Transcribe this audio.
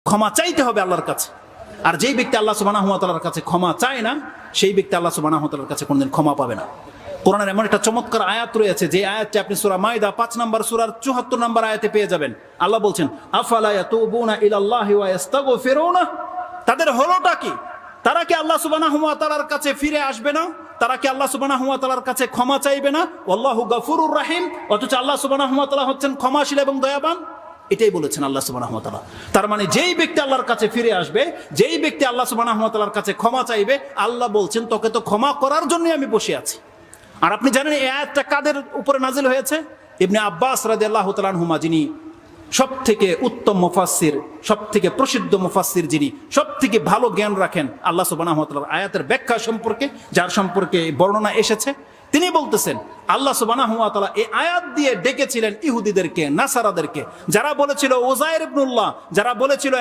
ক্ষমা চাইতে হবে আল্লাহর কাছে। আর যেই ব্যক্তি আল্লাহ সুবহানাহু ওয়া তাআলার কাছে ক্ষমা চায় না, সেই ব্যক্তি আল্লাহ সুবহানাহু ওয়া তাআলার কাছে কোনোদিন ক্ষমা পাবে না। কোরআনের এমন একটা চমৎকার আয়াত রয়েছে, যে আয়াতটি আপনি সূরা মাইদা 5 নম্বর সূরার 74 নম্বর আয়াতে পেয়ে যাবেন। আল্লাহ বলছেন, আফালা ইয়াতুবুনা ইলাল্লাহি ওয়া ইস্তাগফিরুনা। তাদের হলোটা কি? তারা কি আল্লাহ সুবহানাহু ওয়া তাআলার কাছে ফিরে আসবে না? তারা কি আল্লাহ সুবহানাহু ওয়া তাআলার কাছে ক্ষমা চাইবে না? আল্লাহু গফুরুর রহিম, অথচ আল্লাহ সুবহানাহু ওয়া তাআলা হচ্ছেন ক্ষমাশীল এবং দয়াবান। এটাই বলেছেন আল্লাহ সুবহানাহু ওয়া তাআলা। তার মানে যেই ব্যক্তি আল্লাহর কাছে ফিরে আসবে, যেই ব্যক্তি আল্লাহ সুবহানাহু ওয়া তাআলার কাছে ক্ষমা চাইবে, আল্লাহ বলছেন তোকে তো ক্ষমা করার জন্যই আমি বসে আছি। আর আপনি জানেন এই আয়াতটা কাদের উপরে নাজিল হয়েছে? ইবনে আব্বাস রাদিয়াল্লাহু তাআলা আনহুমা, যিনি সব থেকে উত্তম মুফাসসির, সব থেকে প্রসিদ্ধ মুফাসসির, যিনি সব থেকে ভালো জ্ঞান রাখেন আল্লাহ সুবহানাহু ওয়া তাআলার আয়াতের ব্যাখ্যা সম্পর্কে, যার সম্পর্কে বর্ণনা এসেছে, তিনি বলতেছেন আল্লাহ সুবহানাহু ওয়া তাআলা এই আয়াত দিয়ে ডেকেছিলেন ইহুদিদেরকে, নাসারাদেরকে, যারা বলেছিল উযায়ের ইবনুল্লাহ, যারা বলেছিল